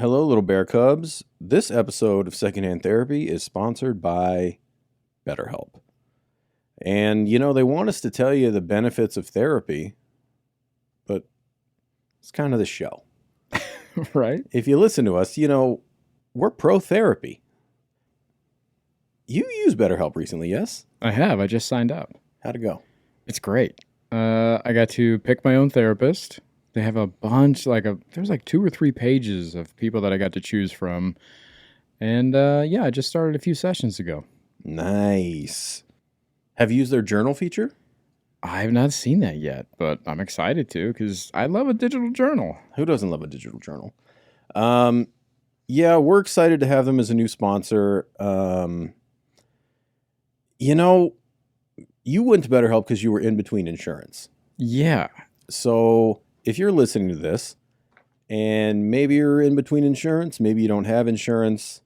Hello, little bear cubs. This episode of Secondhand Therapy is sponsored by BetterHelp. And, they want us to tell you the benefits of therapy, but it's kind of the show. Right? If you listen to us, we're pro-therapy. You used BetterHelp recently, yes? I have. I just signed up. How'd it go? It's great. I got to pick my own therapist. They have a bunch, there's 2 or 3 pages of people that I got to choose from. And I just started a few sessions ago. Nice. Have you used their journal feature? I have not seen that yet, but I'm excited to because I love a digital journal. Who doesn't love a digital journal? We're excited to have them as a new sponsor. You went to BetterHelp because you were in between insurance. Yeah. So if you're listening to this and maybe you're in between insurance, maybe you don't have insurance,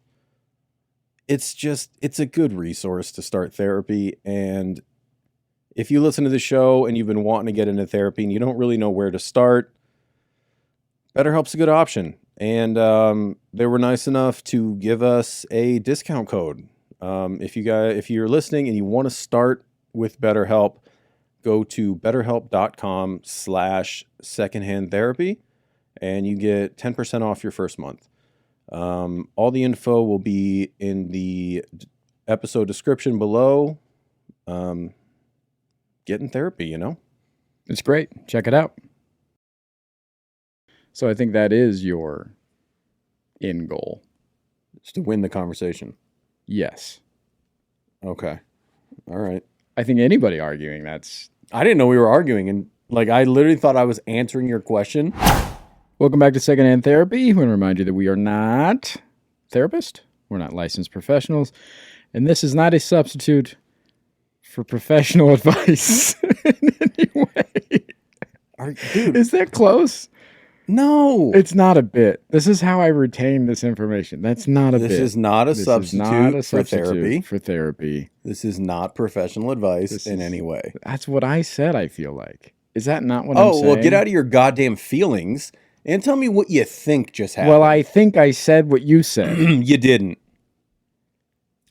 it's a good resource to start therapy. And if you listen to the show and you've been wanting to get into therapy and you don't really know where to start, BetterHelp's a good option. And they were nice enough to give us a discount code. If you're listening and you want to start with BetterHelp, go to betterhelp.com/secondhandtherapy and you get 10% off your first month. All the info will be in the episode description below. Get in therapy, It's great. Check it out. So I think that is your end goal. It's to win the conversation. Yes. Okay. All right. I think anybody arguing that's... I didn't know we were arguing, and I literally thought I was answering your question. Welcome back to Secondhand Therapy. I want to remind you that we are not therapists. We're not licensed professionals. And this is not a substitute for professional advice in any way. Dude. Is that close? No. It's not a bit. This is how I retain this information. That's not a bit. This is not a substitute for therapy. This is not professional advice in any way. That's what I said, I feel like. Is that not what I'm saying? Oh, well, get out of your goddamn feelings and tell me what you think just happened. Well, I think I said what you said. You didn't.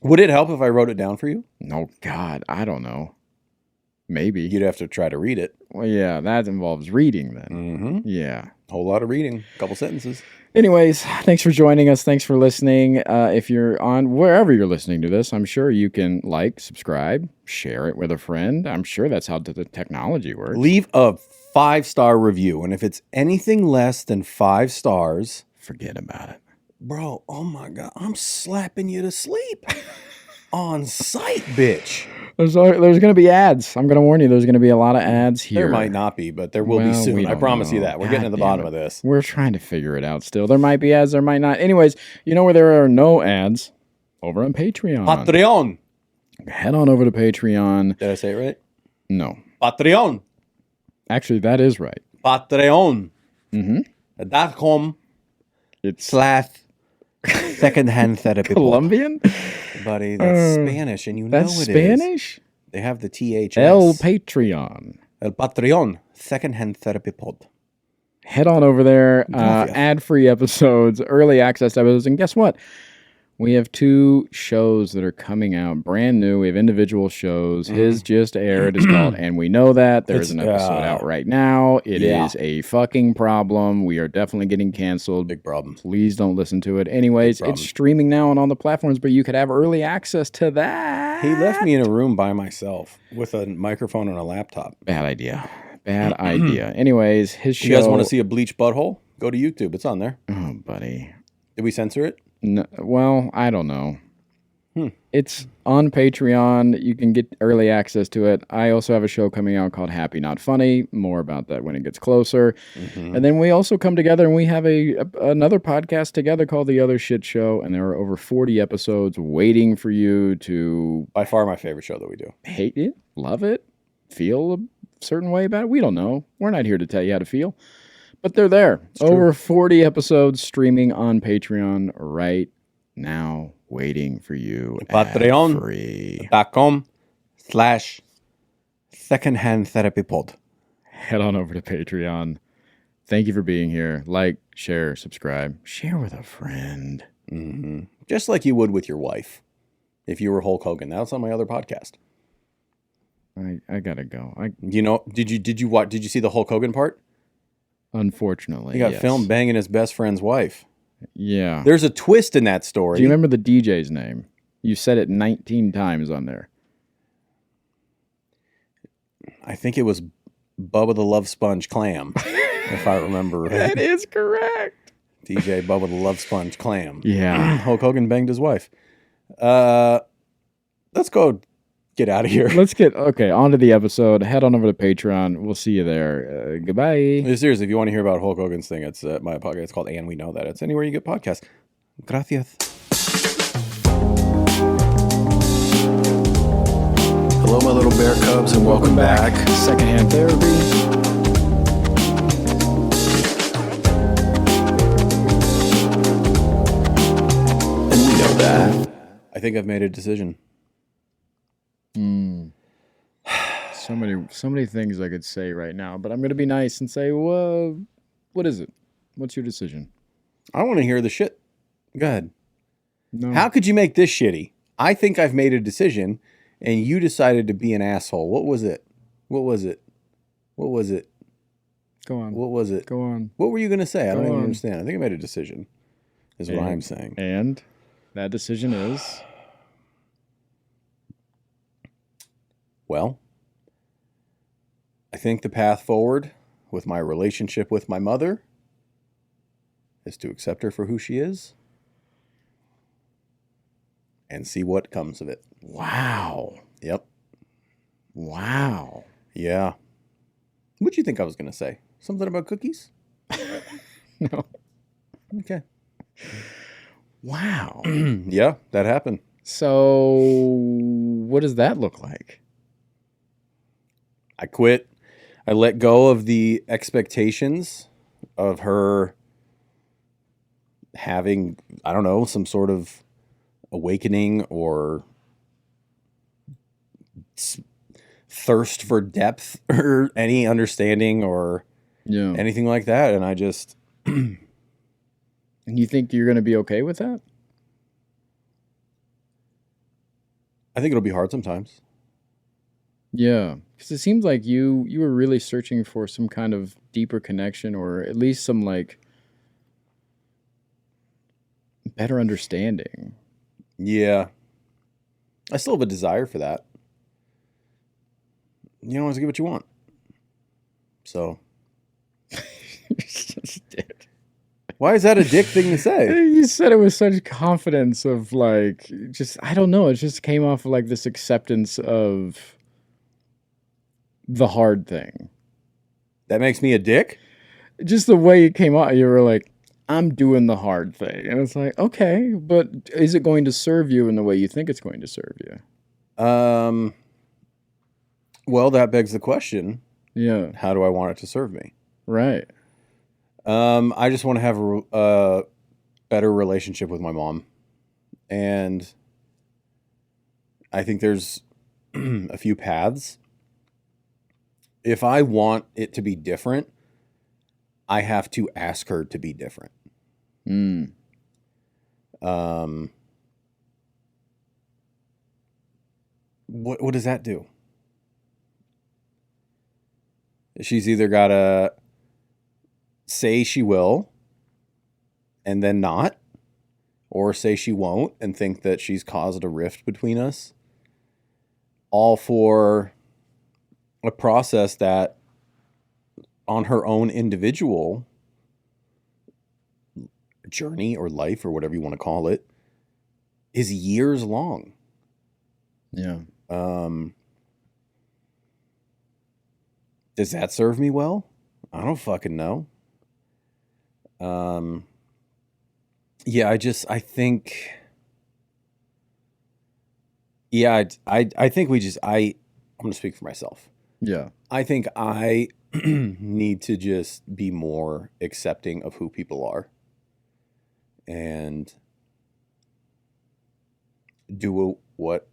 Would it help if I wrote it down for you? No, God, I don't know. Maybe. You'd have to try to read it. Well, yeah, that involves reading then. Mm-hmm. Yeah. A whole lot of reading. A couple sentences. Anyways, thanks for joining us. Thanks for listening. If you're on wherever you're listening to this, I'm sure you can subscribe, share it with a friend. I'm sure that's how the technology works. Leave a 5-star review. And if it's anything less than 5 stars, forget about it. Bro, oh my God, I'm slapping you to sleep on site, bitch. There's going to be ads. I'm going to warn you, there's going to be a lot of ads here. There might not be, but there will be soon. I promise you that. We're getting to the bottom of this. We're trying to figure it out still. There might be ads, there might not. Anyways, you know where there are no ads? Over on Patreon. Patreon. Head on over to Patreon. Did I say it right? No. Patreon. Actually, that is right. Patreon. Mm-hmm. .com. It's /secondhand therapy. Colombian? Buddy, that's Spanish, and that's it Spanish? Is. They have the THS. El Patreon. El Patreon. Secondhand therapy pod. Head on over there. Ad-free episodes, early access episodes, and guess what? We have 2 shows that are coming out brand new. We have individual shows. His just aired. It's called And We Know That. There's an episode out right now. It is a fucking problem. We are definitely getting canceled. Big problem. Please don't listen to it. Anyways, it's streaming now on all the platforms, but you could have early access to that. He left me in a room by myself with a microphone and a laptop. Bad idea. Bad idea. Anyways, his show. You guys want to see a bleached butthole? Go to YouTube. It's on there. Oh, buddy. Did we censor it? No, well, I don't know. It's on Patreon. You can get early access to it. I also have a show coming out called Happy Not Funny. More about that when it gets closer. Mm-hmm. And then we also come together and we have another podcast together called The Other Shit Show. And there are over 40 episodes waiting for you to... By far my favorite show that we do. Hate it, love it, feel a certain way about it. We don't know. We're not here to tell you how to feel. But they're there. It's over 40 episodes streaming on Patreon right now, waiting for you. Patreon.com/secondhandtherapypod. Head on over to Patreon. Thank you for being here. Like, share, subscribe. Share with a friend. Mm-hmm. Just like you would with your wife. If you were Hulk Hogan. That's on my other podcast. I gotta go. Did you see the Hulk Hogan part? Unfortunately, he got filmed banging his best friend's wife. Yeah. There's a twist in that story. Do you remember the DJ's name? You said it 19 times on there. I think it was Bubba the Love Sponge Clam, if I remember right. That is correct. DJ Bubba the Love Sponge Clam. Yeah. Hulk Hogan banged his wife. Let's go get out of here. On to the episode. Head on over to Patreon. We'll see you there. Goodbye. Seriously, if you want to hear about Hulk Hogan's thing, it's my podcast. It's called And We Know That. It's anywhere you get podcasts. Gracias. Hello, my little bear cubs, and welcome back. Secondhand therapy. And we know that. I think I've made a decision. So many things I could say right now, but I'm going to be nice and say, well, what is it? What's your decision? I want to hear the shit. Go ahead. No. How could you make this shitty? I think I've made a decision, and you decided to be an asshole. What was it? What was it? What was it? Go on. What was it? Go on. What were you going to say? I don't Go even on. understand. I think I made a decision, is what I'm saying. And that decision is? Well, I think the path forward with my relationship with my mother is to accept her for who she is and see what comes of it. Wow. Yep. Wow. Yeah. What'd you think I was going to say? Something about cookies? No. Okay. Wow. Yeah, that happened. So, what does that look like? I quit. I let go of the expectations of her having, I don't know, some sort of awakening or thirst for depth or any understanding or anything like that. And I just... And you think you're going to be okay with that? I think it'll be hard sometimes. Yeah, because it seems like you were really searching for some kind of deeper connection, or at least some like better understanding. Yeah, I still have a desire for that. You don't always get what you want, so. Why is that a dick thing to say? You said it with such confidence of like, just I don't know. It just came off of like this acceptance of the hard thing. That makes me a dick? Just the way it came out, you were like, I'm doing the hard thing. And it's like, okay, but is it going to serve you in the way you think it's going to serve you? Well, that begs the question. Yeah. How do I want it to serve me? Right. I just want to have a better relationship with my mom. And I think there's a few paths. If I want it to be different, I have to ask her to be different. What does that do? She's either got to say she will and then not, or say she won't and think that she's caused a rift between us, all for a process that on her own individual journey or life or whatever you want to call it is years long. Yeah. Does that serve me well? I don't fucking know. Yeah, I think, yeah, I think I'm going to speak for myself. Yeah. I think I need to just be more accepting of who people are and do what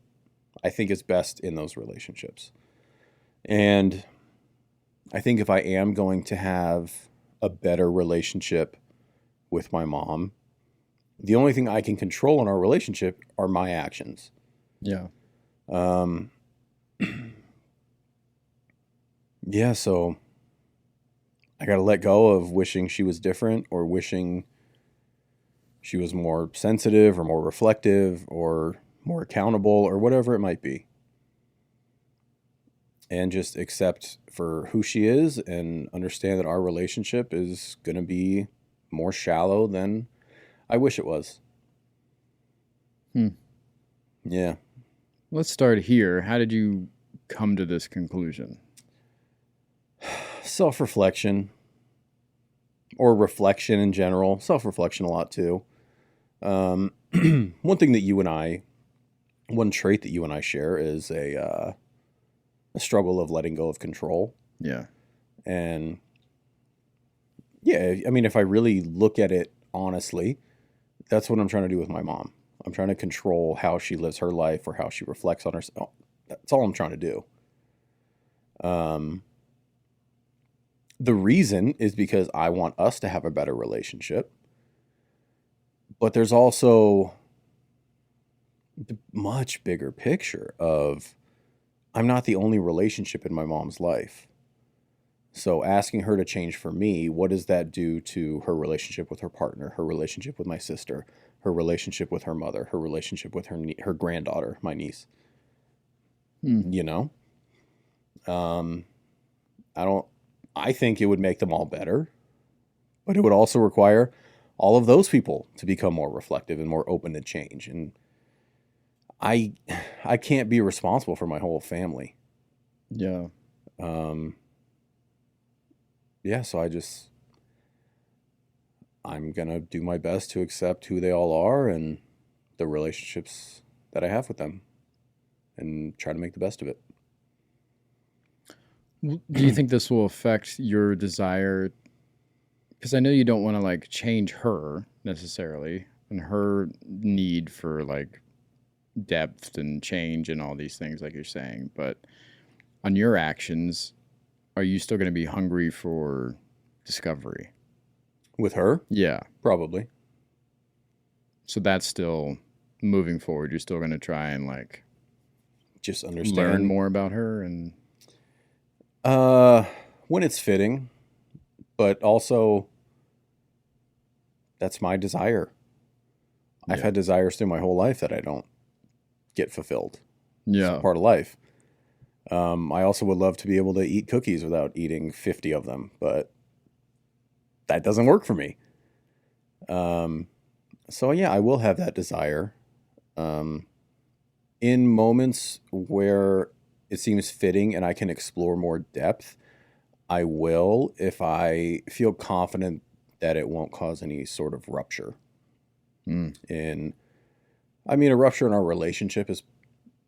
I think is best in those relationships. And I think if I am going to have a better relationship with my mom. The only thing I can control in our relationship are my actions. Yeah. Yeah, so I got to let go of wishing she was different or wishing she was more sensitive or more reflective or more accountable or whatever it might be. And just accept for who she is and understand that our relationship is going to be more shallow than I wish it was. Yeah. Let's start here. How did you come to this conclusion? Self-reflection or reflection in general. Self-reflection a lot too. One trait that you and I share is a struggle of letting go of control. Yeah. And yeah, I mean, if I really look at it honestly, that's what I'm trying to do with my mom. I'm trying to control how she lives her life or how she reflects on herself. That's all I'm trying to do. The reason is because I want us to have a better relationship. But there's also the much bigger picture of I'm not the only relationship in my mom's life. So asking her to change for me, what does that do to her relationship with her partner, her relationship with my sister, her relationship with her mother, her relationship with her granddaughter, my niece? You know? I think it would make them all better, but it would also require all of those people to become more reflective and more open to change. And I can't be responsible for my whole family. Yeah. Yeah, so I'm going to do my best to accept who they all are and the relationships that I have with them and try to make the best of it. Do you think this will affect your desire? Because I know you don't want to like change her necessarily and her need for like depth and change and all these things like you're saying, but on your actions, are you still going to be hungry for discovery? With her? Yeah. Probably. So that's still moving forward. You're still going to try and like just understand, learn more about her and when it's fitting, but also that's my desire. Yeah. I've had desires through my whole life that I don't get fulfilled. Yeah. It's part of life. I also would love to be able to eat cookies without eating 50 of them, but that doesn't work for me. So yeah, I will have that desire. In moments where it seems fitting and I can explore more depth, I will, if I feel confident that it won't cause any sort of rupture. And I mean, a rupture in our relationship is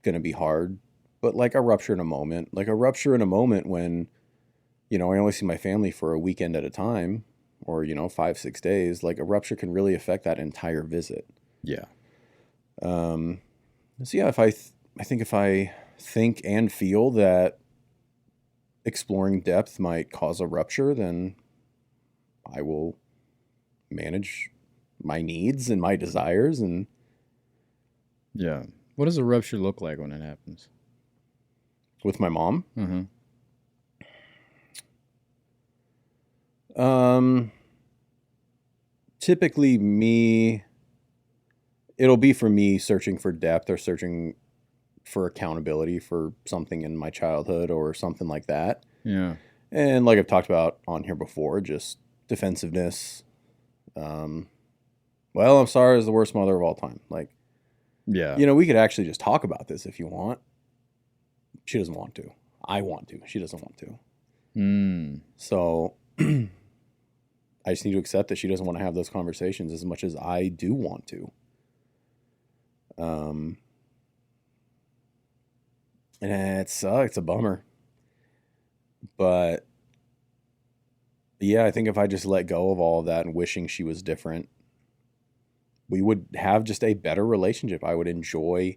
going to be hard, but like a rupture in a moment when, I only see my family for a weekend at a time or, 5-6 days, like a rupture can really affect that entire visit. Yeah. So yeah, I think if I think and feel that exploring depth might cause a rupture, then I will manage my needs and my desires. And yeah, what does a rupture look like when it happens? With my mom? Mm-hmm. Typically it'll be for me searching for depth or searching for accountability for something in my childhood or something like that. Yeah. And like I've talked about on here before, just defensiveness. Well, I'm sorry is the worst mother of all time. Like, yeah, we could actually just talk about this if you want. She doesn't want to. I want to. She doesn't want to. So I just need to accept that she doesn't want to have those conversations as much as I do want to. And it sucks. It's a bummer. But yeah, I think if I just let go of all of that and wishing she was different, we would have just a better relationship. I would enjoy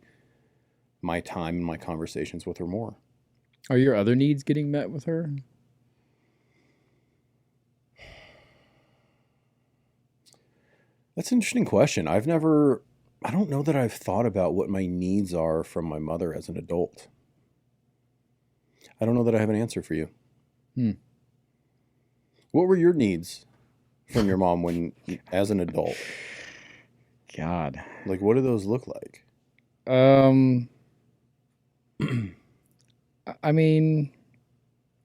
my time and my conversations with her more. Are your other needs getting met with her? That's an interesting question. I don't know that I've thought about what my needs are from my mother as an adult. I don't know that I have an answer for you. What were your needs from your mom as an adult? God. Like, what do those look like? I mean,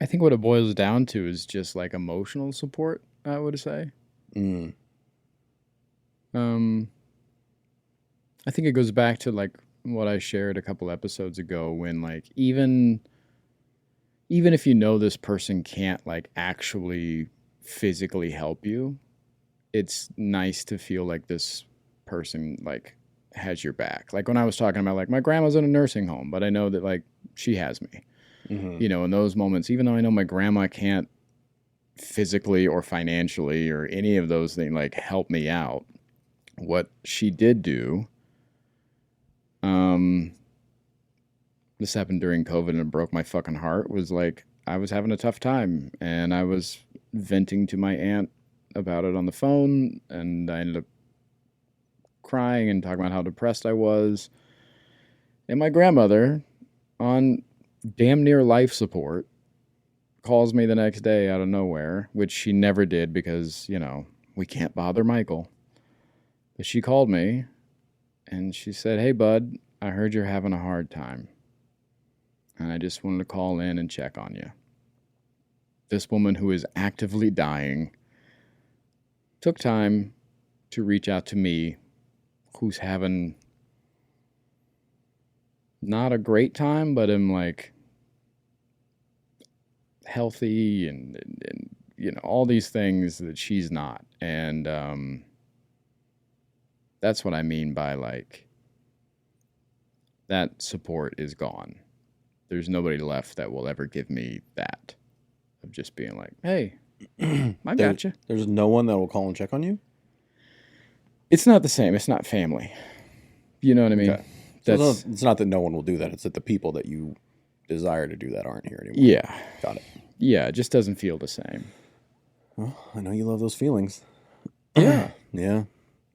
I think what it boils down to is just like emotional support, I would say. I think it goes back to like what I shared a couple episodes ago when like even if you know this person can't like actually physically help you, it's nice to feel like this person like has your back. Like when I was talking about like my grandma's in a nursing home, but I know that like she has me. You know, in those moments, even though I know my grandma can't physically or financially or any of those things like help me out, what she did do, this happened during COVID and it broke my fucking heart, was like I was having a tough time and I was venting to my aunt about it on the phone, and I ended up crying and talking about how depressed I was. And my grandmother, on damn near life support, calls me the next day out of nowhere, which she never did because, you know, we can't bother Michael. But she called me and she said, "Hey, bud, I heard you're having a hard time. And I just wanted to call in and check on you." This woman who is actively dying took time to reach out to me, who's having not a great time, but I'm like healthy and you know, all these things that she's not. And that's what I mean by like that support is gone. There's nobody left that will ever give me that, of just being like, "Hey, I got you." There's no one that will call and check on you? It's not the same. It's not family. You know what I mean? Okay. So it's not that no one will do that. It's that the people that you desire to do that aren't here anymore. Yeah. Got it. Yeah, it just doesn't feel the same. Well, I know you love those feelings. Yeah. Yeah.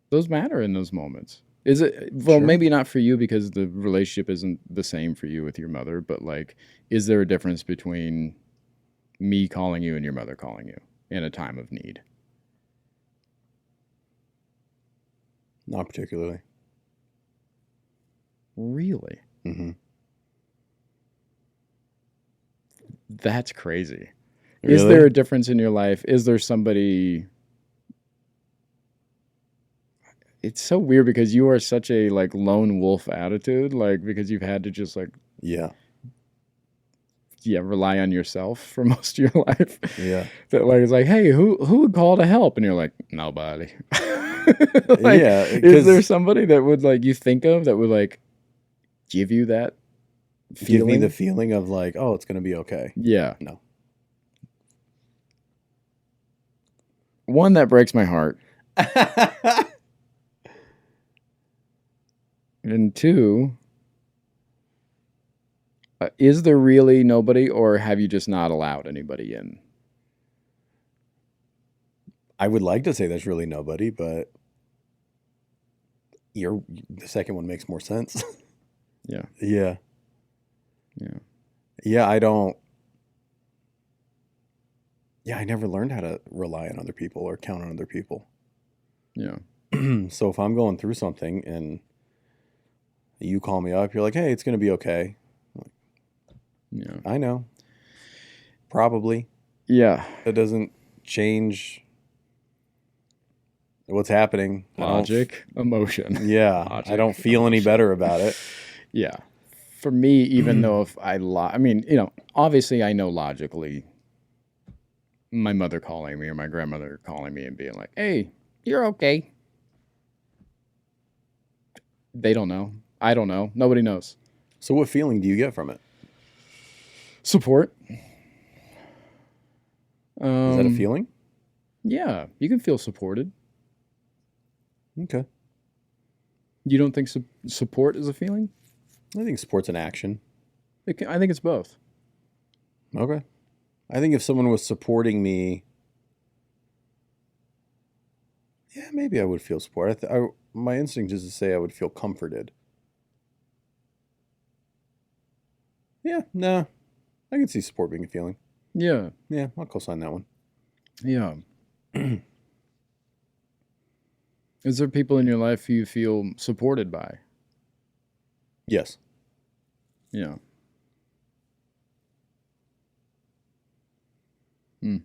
Those matter in those moments. Is it, well, sure, maybe not for you because the relationship isn't the same for you with your mother, but like, is there a difference between me calling you and your mother calling you in a time of need? Not particularly. Really? Mm-hmm. That's crazy. Really? Is there a difference in your life? Is there somebody... It's so weird because you are such a like lone wolf attitude, like because you've had to just like rely on yourself for most of your life. Yeah. That like it's like, "Hey, who would call to help?" And you're like, "Nobody." Like, yeah. Is there somebody that would like you think of that would like give you that feeling? Give me the feeling of like, oh, it's gonna be okay. Yeah. No. One, that breaks my heart. And two, is there really nobody, or have you just not allowed anybody in? I would like to say there's really nobody, but the second one makes more sense. Yeah. Yeah. Yeah. Yeah, I don't. Yeah, I never learned how to rely on other people or count on other people. Yeah. So if I'm going through something and you call me up, you're like, "Hey, it's going to be okay." Yeah. I know. Probably. Yeah. That doesn't change what's happening. Logic, emotion. Yeah. Logic, I don't feel any better about it. Yeah. For me, even though if I mean, you know, obviously I know logically my mother calling me or my grandmother calling me and being like, "Hey, you're okay." They don't know. I don't know. Nobody knows. So what feeling do you get from it? Support. Is that a feeling? Yeah, you can feel supported. Okay. You don't think support is a feeling? I think support's an action. I think it's both. Okay. I think if someone was supporting me Yeah, maybe I would feel support. My instinct is to say I would feel comforted. Yeah, no, I can see support being a feeling. Yeah. Yeah, I'll co-sign that one. Yeah. Is there people in your life who you feel supported by? Yes. Yeah. Hmm.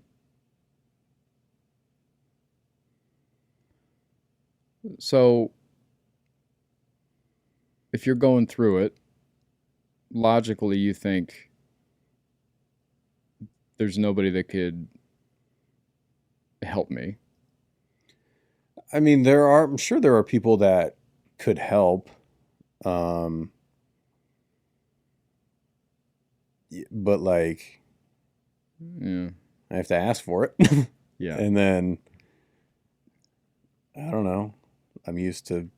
So, if you're going through it, logically, you think there's nobody that could help me. I mean, I'm sure there are people that could help. But like, Yeah. I have to ask for it. Yeah. And then, I don't know. I'm used to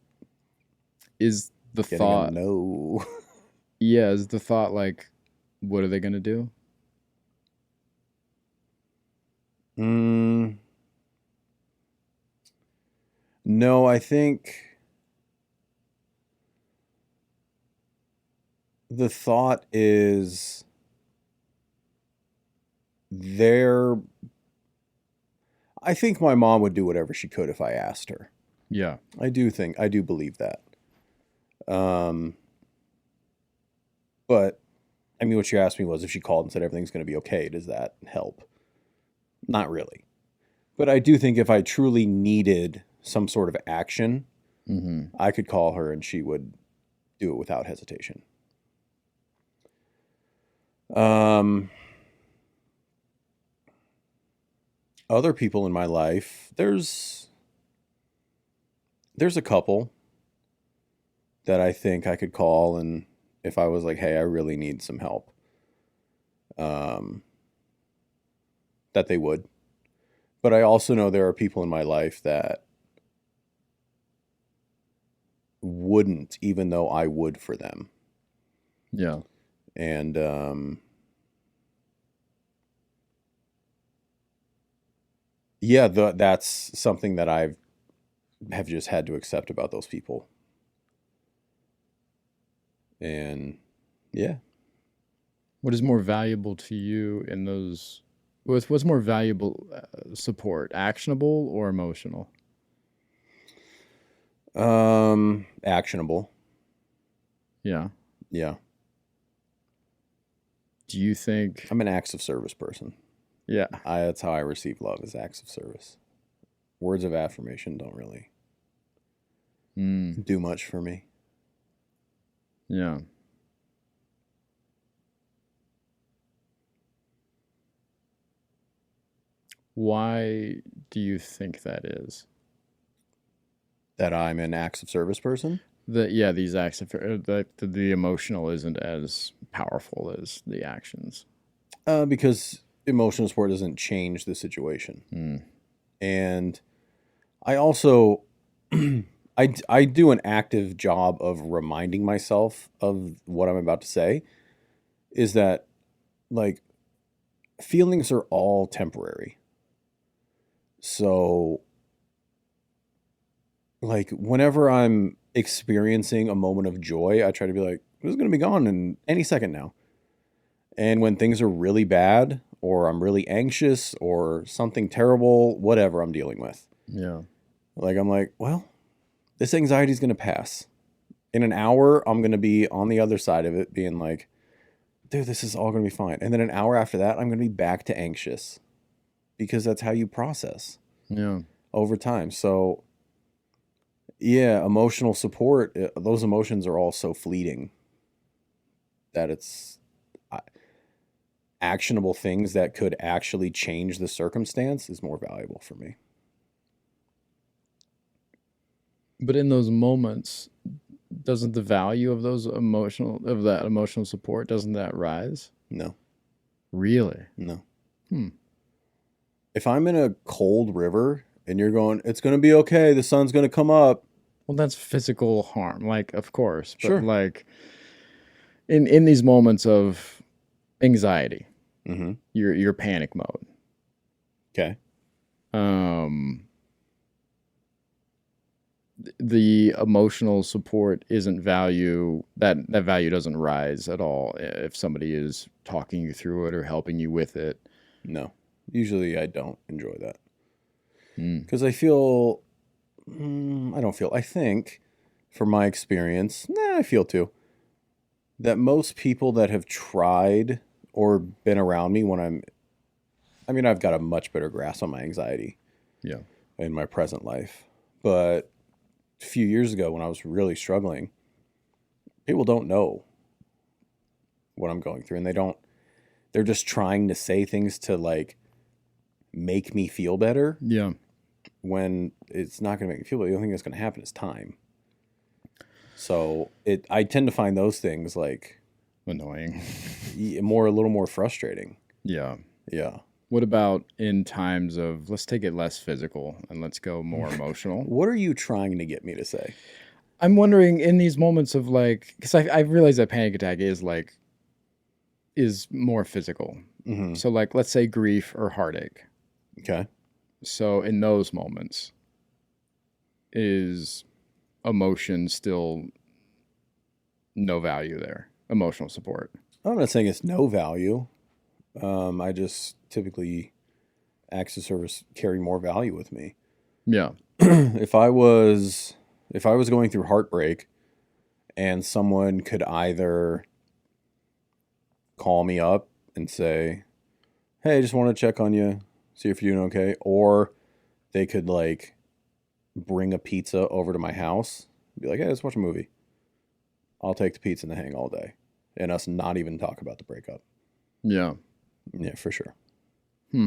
Is the getting thought, a no. yeah, is the thought like, what are they going to do? No, I think the thought is I think my mom would do whatever she could if I asked her. Yeah. I do believe that. But I mean, what you asked me was if she called and said everything's going to be okay, does that help? Not really. But I do think if I truly needed some sort of action, I could call her and she would do it without hesitation. Other people in my life, there's a couple that I think I could call, and if I was like, hey, I really need some help, that they would. But I also know there are people in my life that wouldn't, even though I would for them. Yeah. And yeah, that's something that have just had to accept about those people. And yeah. What is more valuable to you in those? What's more valuable support, actionable or emotional? Actionable. Yeah. Yeah. Do you think I'm an acts of service person? Yeah. That's how I receive love, is acts of service. Words of affirmation don't really do much for me. Yeah. Why do you think that is? That I'm an acts of service person? These acts of the emotional isn't as powerful as the actions. Because emotional support doesn't change the situation. And I also I do an active job of reminding myself of what I'm about to say, is that like feelings are all temporary. So like whenever I'm experiencing a moment of joy, I try to be like, this is going to be gone in any second now. And when things are really bad, or I'm really anxious, or something terrible, whatever I'm dealing with. Yeah. Like, I'm like, well, this anxiety is going to pass. In an hour, I'm going to be on the other side of it being like, dude, this is all going to be fine. And then an hour after that, I'm going to be back to anxious, because that's how you process over time. So yeah, emotional support, those emotions are all so fleeting that it's actionable things that could actually change the circumstance is more valuable for me. But in those moments, doesn't the value of that emotional support, doesn't that rise? No. Really? No. If I'm in a cold river and you're going, it's going to be okay, the sun's going to come up. Well, that's physical harm, like, of course. But Sure. like in these moments of anxiety, your panic mode. Okay. the emotional support isn't that value doesn't rise at all if somebody is talking you through it or helping you with it. No, usually I don't enjoy that Mm. because I think from my experience, I feel too, that most people that have tried or been around me I've got a much better grasp on my anxiety Yeah. in my present life. But a few years ago when I was really struggling, people don't know what I'm going through, and they're just trying to say things to like make me feel better Yeah. when it's not going to make me feel better. The only thing that's going to happen is time. So I tend to find those things like Annoying. a little more frustrating. Yeah. Yeah. What about in times of, let's take it less physical and let's go more emotional? What are you trying to get me to say? I'm wondering in these moments of like, because I realize that panic attack is more physical. Mm-hmm. So like, let's say grief or heartache. Okay. So in those moments, is emotion still no value there? Emotional support. I'm not saying it's no value. I just typically acts of service carry more value with me. Yeah. If I was going through heartbreak and someone could either call me up and say, "Hey, I just want to check on you, see if you're doing okay," or they could like bring a pizza over to my house, be like, "Hey, let's watch a movie." I'll take the pizza and the hang all day, and us not even talk about the breakup. Yeah. Yeah, for sure. Hmm.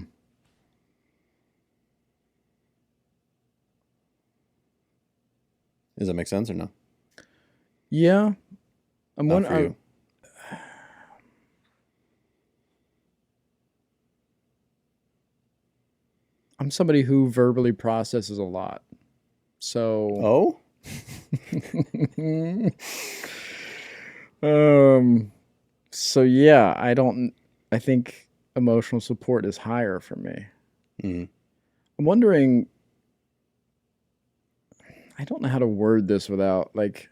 Does that make sense or no? Yeah. I'm Not for you. I'm somebody who verbally processes a lot. So, Oh, so yeah, I think emotional support is higher for me. Mhm. I'm wondering, I don't know how to word this without like,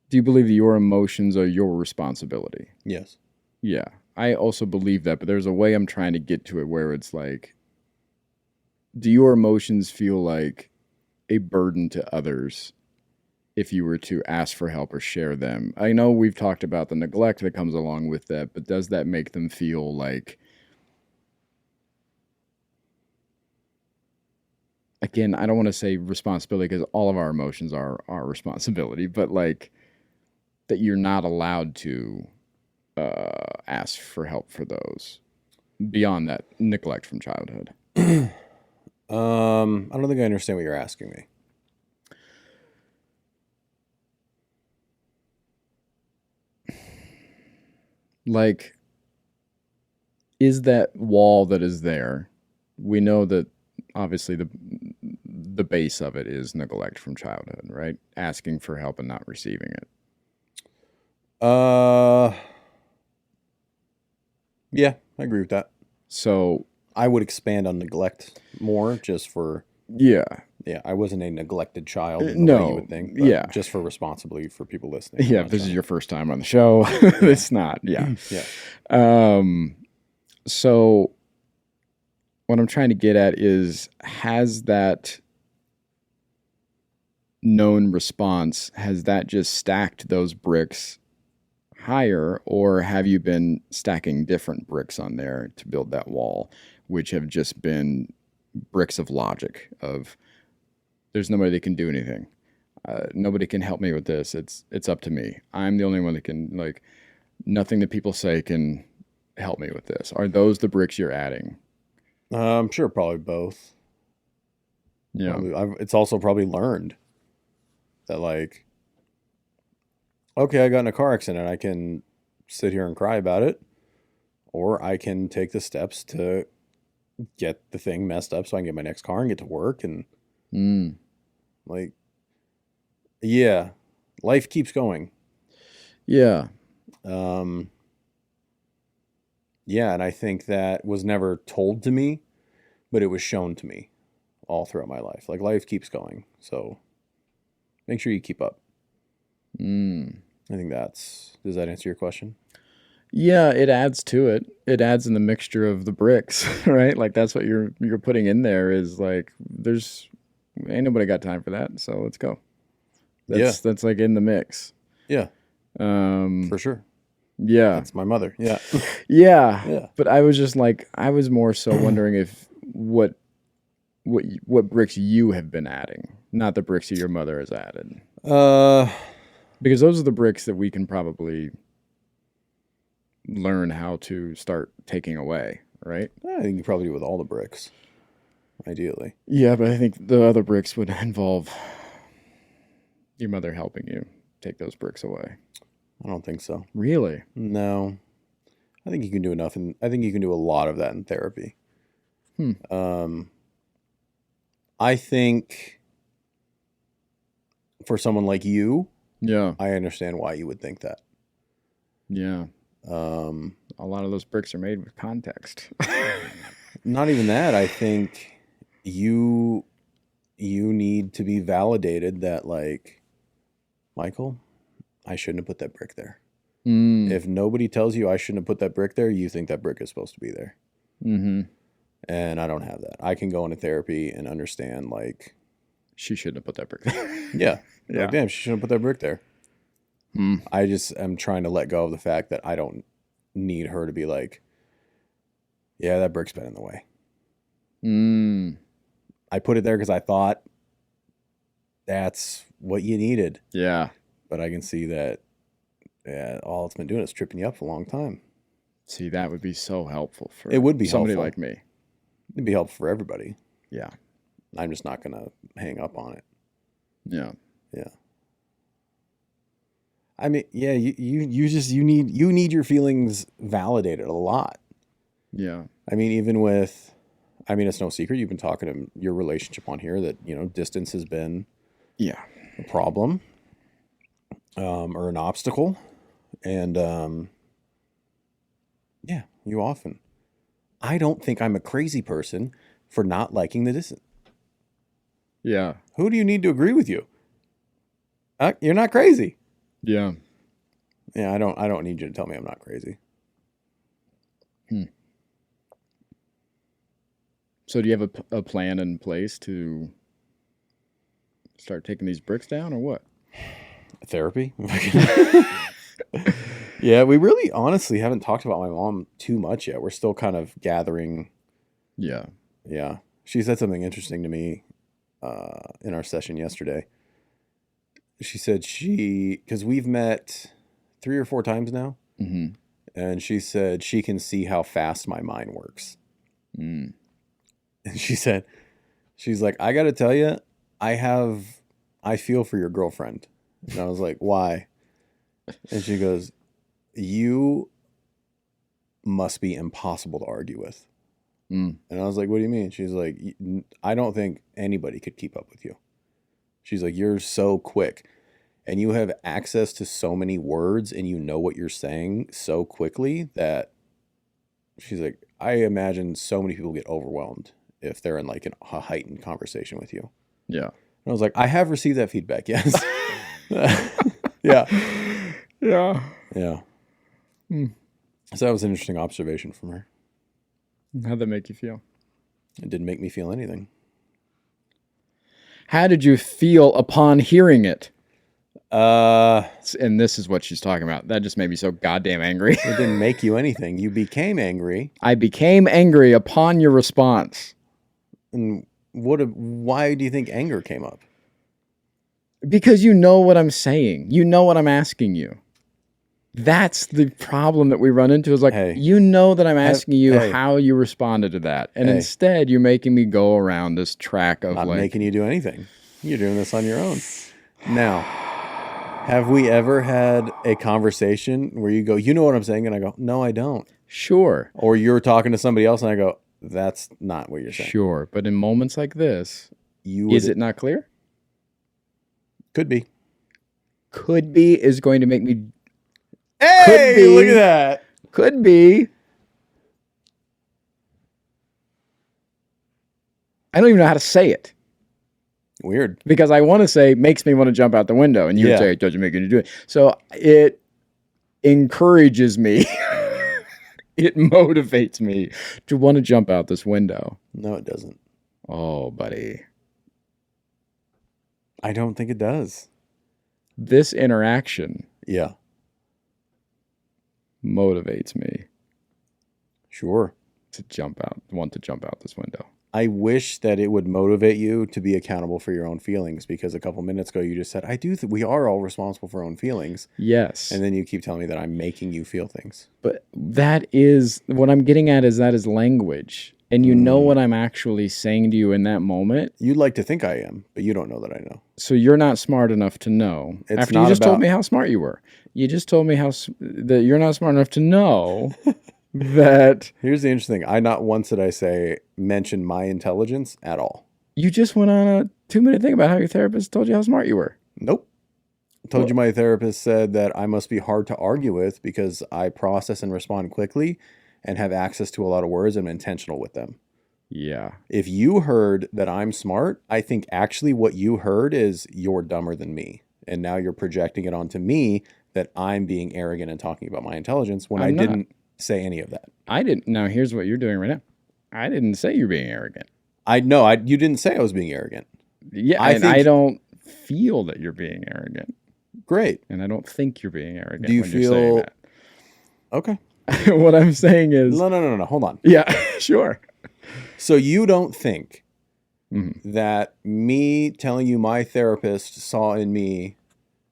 do you believe that your emotions are your responsibility? Yes. Yeah, I also believe that, but there's a way I'm trying to get to it where it's like, do your emotions feel like a burden to others if you were to ask for help or share them? I know we've talked about the neglect that comes along with that, but does that make them feel like, again, I don't want to say responsibility because all of our emotions are our responsibility, but like that you're not allowed to ask for help for those beyond that neglect from childhood? I don't think I understand what you're asking me. Like, is that wall that is there? We know that obviously the base of it is neglect from childhood, right? Asking for help and not receiving it. Yeah, I agree with that. So I would expand on neglect more just for, yeah, I wasn't a neglected child in the way you would think, but yeah, just for responsibly for people listening. yeah. If this is your first time on the show, it's not. Yeah, yeah. So what I'm trying to get at is, has that known response, has that just stacked those bricks higher, or have you been stacking different bricks on there to build that wall, which have just been bricks of logic of there's nobody that can do anything. Nobody can help me with this. It's up to me. I'm the only one that can, like, nothing that people say can help me with this. Are those the bricks you're adding? I'm sure probably both. Yeah. It's also probably learned that, like, okay, I got in a car accident. I can sit here and cry about it, or I can take the steps to get the thing messed up so I can get my next car and get to work. And like, yeah, life keeps going. Yeah. Yeah, and I think that was never told to me, but it was shown to me. all throughout my life. Like, life keeps going. So make sure you keep up. I think does that answer your question? Yeah, it adds to it. It adds in the mixture of the bricks, right? Like that's what you're putting in there is like ain't nobody got time for that, so let's go. That's like in the mix. Yeah. For sure. Yeah. That's my mother. Yeah. Yeah. But I was just like, I was more so wondering if what bricks you have been adding, not the bricks that your mother has added. Because those are the bricks that we can probably learn how to start taking away, right? I think you probably do with all the bricks, ideally. Yeah, but I think the other bricks would involve your mother helping you take those bricks away. I don't think so. Really? No. I think you can do enough, and I think you can do a lot of that in therapy. I think for someone like you, I understand why you would think that. Yeah. A lot of those bricks are made with context. Not even that. I think you need to be validated that, like, Michael, I shouldn't have put that brick there. If nobody tells you I shouldn't have put that brick there, you think that brick is supposed to be there. Mm-hmm. And I don't have that. I can go into therapy and understand, like, she shouldn't have put that brick there. Yeah. Like, damn, she shouldn't have put that brick there. I just am trying to let go of the fact that I don't need her to be like, yeah, that brick's been in the way. I put it there because I thought that's what you needed. Yeah. But I can see that all it's been doing is tripping you up for a long time. See, that would be so helpful for somebody like me. It'd be helpful for everybody. Yeah. I'm just not going to hang up on it. Yeah. Yeah. I mean, yeah, you need your feelings validated a lot. Yeah. I mean, it's no secret you've been talking to your relationship on here that, distance has been a problem or an obstacle. And you often. I don't think I'm a crazy person for not liking the distance. Yeah. Who do you need to agree with you? You're not crazy. Yeah. Yeah, I don't need you to tell me I'm not crazy. So do you have a plan in place to start taking these bricks down or what? Therapy? Yeah, we really honestly haven't talked about my mom too much yet. We're still kind of gathering. Yeah. Yeah. She said something interesting to me in our session yesterday. She said because we've met 3 or 4 times now. Mm-hmm. And she said she can see how fast my mind works. And she said, she's like, I got to tell you, I feel for your girlfriend. And I was like, why? And she goes, you must be impossible to argue with. And I was like, what do you mean? She's like, I don't think anybody could keep up with you. She's like, you're so quick and you have access to so many words and you know what you're saying so quickly that she's like, I imagine so many people get overwhelmed if they're in like a heightened conversation with you. Yeah. And I was like, I have received that feedback. Yes. Yeah. Yeah. Yeah. So that was an interesting observation from her. How'd that make you feel? It didn't make me feel anything. How did you feel upon hearing it? And this is what she's talking about. That just made me so goddamn angry. It didn't make you anything. You became angry. I became angry upon your response. And why do you think anger came up? Because you know what I'm saying. You know what I'm asking you. That's the problem that we run into is like, you know that I'm asking you how you responded to that. And instead you're making me go around this track of not making you do anything. You're doing this on your own. Now, have we ever had a conversation where you go, you know what I'm saying? And I go, no, I don't. Sure. Or you're talking to somebody else and I go, that's not what you're saying. Sure. But in moments like this, is it not clear? Could be. Could be is going to make me... Hey, look at that. Could be. I don't even know how to say it. Weird. Because I want to say makes me want to jump out the window, and you would say it doesn't make you do it. So it encourages me. It motivates me to want to jump out this window. No, it doesn't. Oh, buddy. I don't think it does. This interaction motivates me. Sure. Want to jump out this window. I wish that it would motivate you to be accountable for your own feelings, because a couple minutes ago you just said, we are all responsible for our own feelings. Yes. And then you keep telling me that I'm making you feel things. But that is, what I'm getting at is that is language. And you know what I'm actually saying to you in that moment. You'd like to think I am, but you don't know that I know. So you're not smart enough to know. After you just told me how smart you were. You just told me that you're not smart enough to know that. Here's the interesting thing. Not once did I mention my intelligence at all. You just went on a 2-minute thing about how your therapist told you how smart you were. Nope. I told you my therapist said that I must be hard to argue with because I process and respond quickly and have access to a lot of words and I'm intentional with them. Yeah. If you heard that I'm smart, I think actually what you heard is you're dumber than me. And now you're projecting it onto me that I'm being arrogant and talking about my intelligence when I didn't say any of that. I didn't. Now, here's what you're doing right now. I didn't say you're being arrogant. I know. You didn't say I was being arrogant. Yeah, I don't feel that you're being arrogant. Great. And I don't think you're being arrogant. Do you when feel... you're saying that. Okay. What I'm saying is... No. Hold on. Yeah, sure. So you don't think that me telling you my therapist saw in me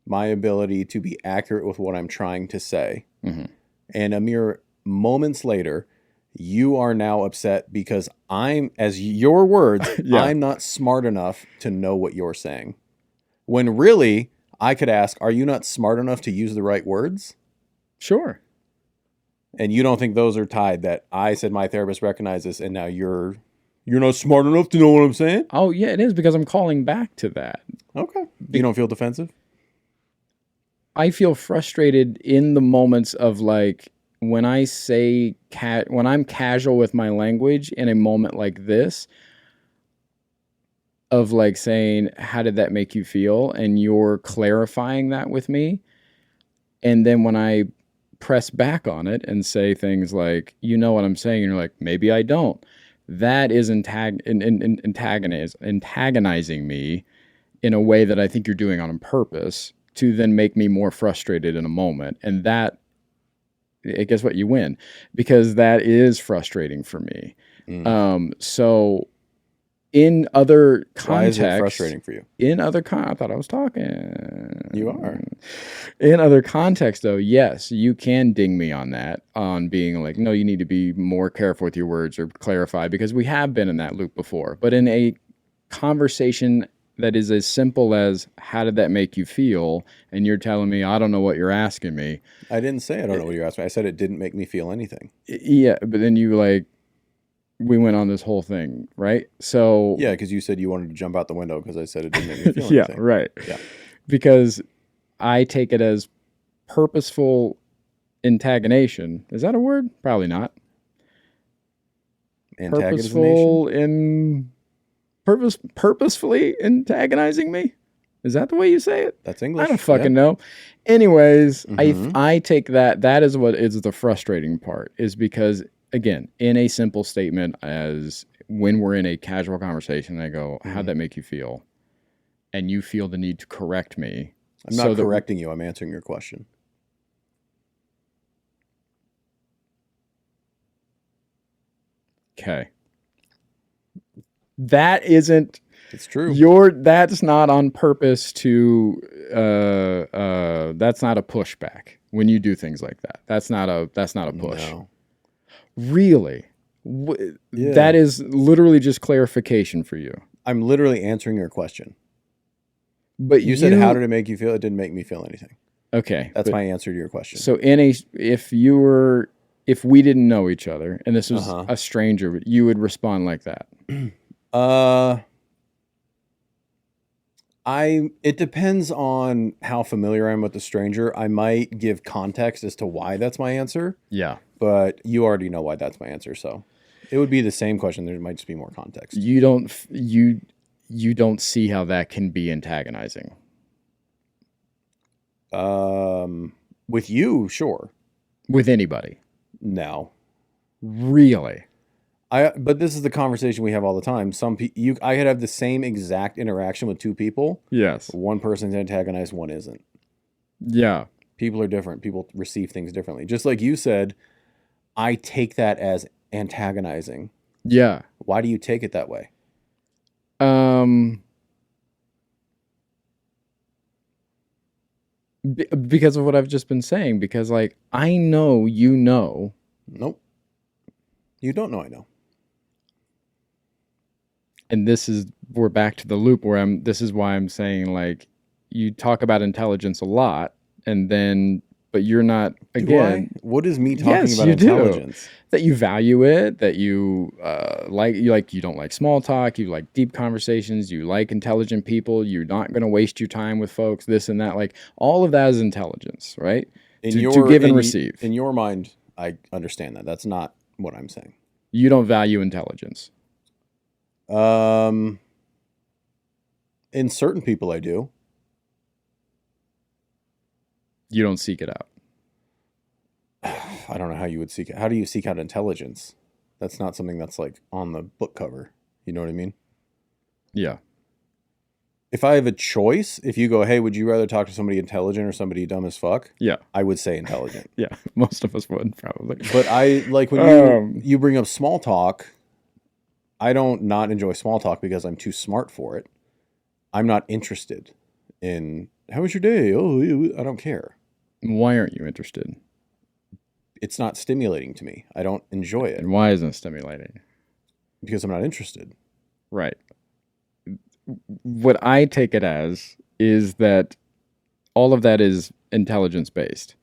my ability to be accurate with what I'm trying to say, and a mere moments later, you are now upset because as your words, I'm not smart enough to know what you're saying. When really, I could ask, are you not smart enough to use the right words? Sure. And you don't think those are tied, that I said my therapist recognized this and now you're not smart enough to know what I'm saying? Oh, yeah, it is, because I'm calling back to that. Okay. You don't feel defensive? I feel frustrated in the moments of, like, when I say, when I'm casual with my language in a moment like this, of like saying, how did that make you feel? And you're clarifying that with me. And then when I press back on it and say things like, you know what I'm saying, and you're like, maybe I don't. That is antagonizing me in a way that I think you're doing on purpose to then make me more frustrated in a moment. And that, guess what? You win, because that is frustrating for me. So in other contexts... Why is it frustrating for you? I thought I was talking. You are. In other contexts, though, yes, you can ding me on that, on being like, no, you need to be more careful with your words or clarify, because we have been in that loop before. But in a conversation that is as simple as, how did that make you feel? And you're telling me, I don't know what you're asking me. I didn't say I don't know what you're asking me. I said it didn't make me feel anything. Yeah, but then you we went on this whole thing, right? So yeah, because you said you wanted to jump out the window because I said it didn't make me feel anything. Yeah, right. Yeah, because I take it as purposeful antagonization. Is that a word? Probably not. Purposefully antagonizing me? Is that the way you say it? That's English. I don't fucking know. Anyways, I take that is what is the frustrating part, is because, again, in a simple statement, as when we're in a casual conversation, I go, how'd that make you feel? And you feel the need to correct me. I'm not correcting you. I'm answering your question. Okay. That isn't... It's true. That's not on purpose to... that's not a pushback when you do things like that. That's not a push. No. Really? Yeah. That is literally just clarification for you. I'm literally answering your question. But you said, how did it make you feel? It didn't make me feel anything. Okay. That's my answer to your question. So if we didn't know each other and this was a stranger, you would respond like that. It depends on how familiar I am with the stranger. I might give context as to why that's my answer. Yeah. But you already know why that's my answer, so. It would be the same question. There might just be more context. You don't see how that can be antagonizing. With you, sure. With anybody. No. Really? But this is the conversation we have all the time. I could have the same exact interaction with two people. Yes. One person's antagonized, one isn't. Yeah. People are different. People receive things differently. Just like you said, I take that as antagonizing. Yeah. Why do you take it that way? Because of what I've just been saying. Because, like, I know you know. Nope. You don't know I know. And we're back to the loop where this is why I'm saying, like, you talk about intelligence a lot, but you're not, again. What is me talking about you intelligence? Do. That you value it, that you you don't like small talk, you like deep conversations, you like intelligent people, you're not going to waste your time with folks, this and that. Like, all of that is intelligence, right? To give and receive. In your mind, I understand that. That's not what I'm saying. You don't value intelligence. In certain people, I do. You don't seek it out. I don't know how you would seek it. How do you seek out intelligence? That's not something that's like on the book cover. You know what I mean? Yeah. If I have a choice, if you go, hey, would you rather talk to somebody intelligent or somebody dumb as fuck? Yeah. I would say intelligent. Yeah. Most of us would probably. But I like when you bring up small talk, I don't not enjoy small talk because I'm too smart for it. I'm not interested in how was your day? Oh, I don't care. Why aren't you interested? It's not stimulating to me. I don't enjoy it. And why isn't it stimulating? Because I'm not interested. Right. What I take it as is that all of that is intelligence based.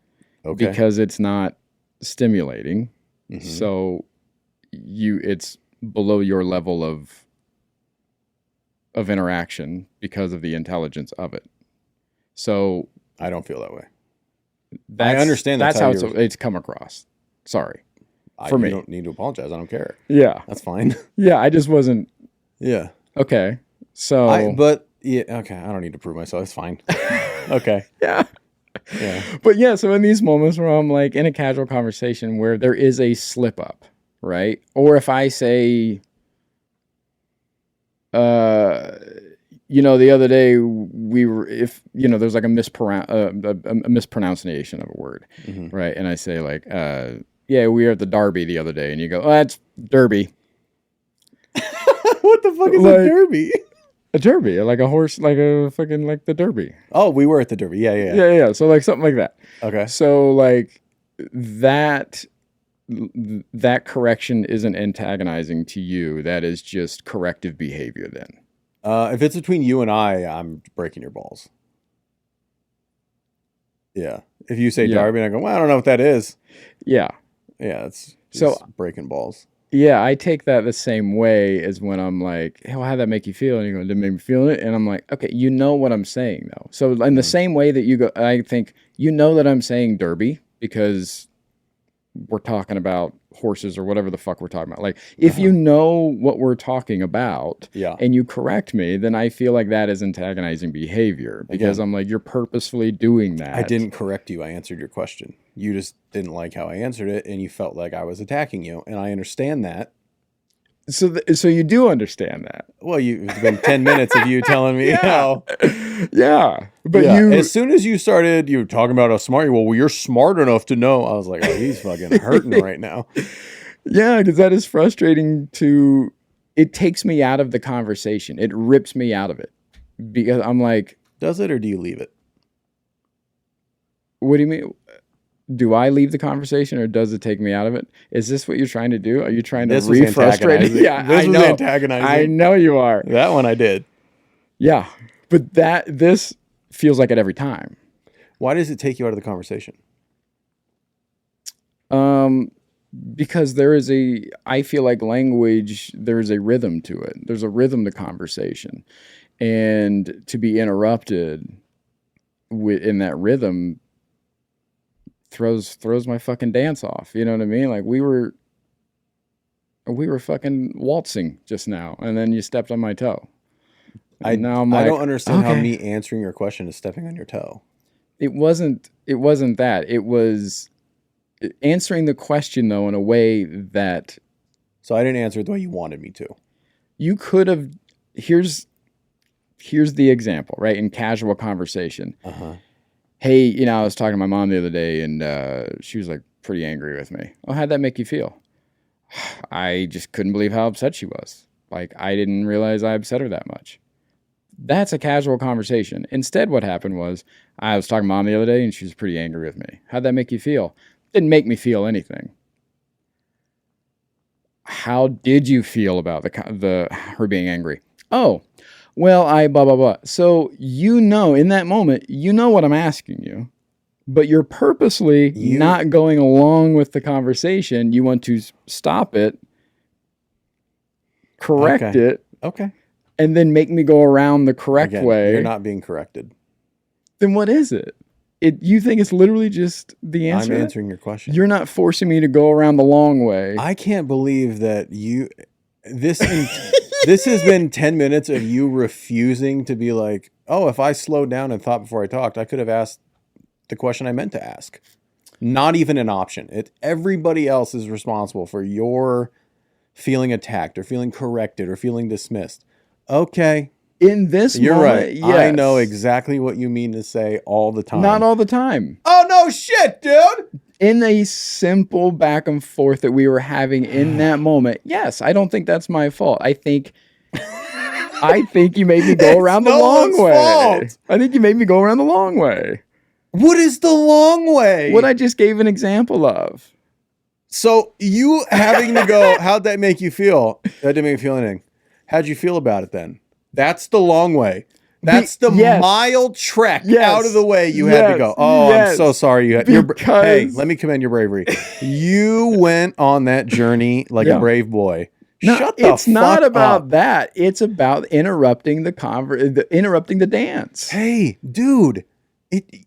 Okay. Because it's not stimulating. Mm-hmm. So it's below your level of interaction because of the intelligence of it. So I don't feel that way. I understand that's how it's come across. Sorry. For me. You don't need to apologize. I don't care. Yeah. That's fine. Yeah, I just wasn't. Yeah. Okay. So. Okay, I don't need to prove myself. It's fine. Okay. Yeah. Yeah. But yeah, so in these moments where I'm like in a casual conversation where there is a slip up, right? Or if I say, the other day there's like a mispronunciation of a word, mm-hmm. right? And I say like, we were at the Derby the other day, and you go, oh, that's Derby. What the fuck is a Derby? A Derby, like a horse, like a fucking, like the Derby. Oh, we were at the Derby. Yeah. So like something like that. Okay. So like that correction isn't antagonizing to you. That is just corrective behavior then. If it's between you and I'm breaking your balls. Yeah. If you say Derby and I go, well, I don't know what that is. Yeah. Yeah, it's just breaking balls. Yeah, I take that the same way as when I'm like, hey, well, how'd that make you feel? And you go, did it make me feel it? And I'm like, okay, you know what I'm saying, though. So in the same way that you go, I think, you know that I'm saying Derby because we're talking about horses or whatever the fuck we're talking about. Like, if you know what we're talking about and you correct me, then I feel like that is antagonizing behavior because I'm like, you're purposefully doing that. I didn't correct you. I answered your question. You just didn't like how I answered it and you felt like I was attacking you. And I understand that. So you do understand that. Well, it's been 10 minutes of you telling me how. Yeah. But as soon as you were talking about how smart you were, well, you're smart enough to know. I was like, oh, he's fucking hurting right now. Yeah, because that is frustrating it takes me out of the conversation. It rips me out of it. Because I'm like. Does it or do you leave it? What do you mean? Do I leave the conversation or does it take me out of it? Is this what you're trying to do? Are you trying to re-frustrate? Yeah, this was antagonizing. I know you are. That one I did. Yeah, but this feels like it every time. Why does it take you out of the conversation? Because I feel like language, there is a rhythm to it. There's a rhythm to conversation. And to be interrupted in that rhythm throws my fucking dance off. You know what I mean? Like we were fucking waltzing just now, and then you stepped on my toe. I don't understand how me answering your question is stepping on your toe. It wasn't that. It was answering the question, though, in a way that... So I didn't answer it the way you wanted me to. You could have... Here's the example, right? In casual conversation. Uh-huh. Hey, I was talking to my mom the other day, and she was, like, pretty angry with me. Oh, how'd that make you feel? I just couldn't believe how upset she was. Like, I didn't realize I upset her that much. That's a casual conversation. Instead, what happened was I was talking to Mom the other day, and she was pretty angry with me. How'd that make you feel? Didn't make me feel anything. How did you feel about her being angry? Oh, well, blah, blah, blah. So, in that moment, what I'm asking you, but you're purposely not going along with the conversation. You want to stop it, correct it. Okay. And then make me go around the correct way. You're not being corrected. Then what is it? You think it's literally just the answer? I'm answering your question. You're not forcing me to go around the long way. I can't believe that this has been 10 minutes of you refusing to be like, oh, if I slowed down and thought before I talked, I could have asked the question I meant to ask. Not even an option. Everybody else is responsible for your feeling attacked or feeling corrected or feeling dismissed. Okay. In this You're moment, right. yes. I know exactly what you mean to say all the time. Not all the time. Oh, no shit, dude. In a simple back and forth that we were having in that moment, yes, I don't think that's my fault. I think you made me go around the long way. Fault. I think you made me go around the long way. What is the long way? What I just gave an example of. So you having to go, how'd that make you feel? That didn't make me feel anything. How'd you feel about it then? That's the long way. That's the mile trek out of the way you had to go. Oh, I'm so sorry. Hey, let me commend your bravery. You went on that journey like a brave boy. No, it's not about that. It's about interrupting interrupting the dance. Hey, dude,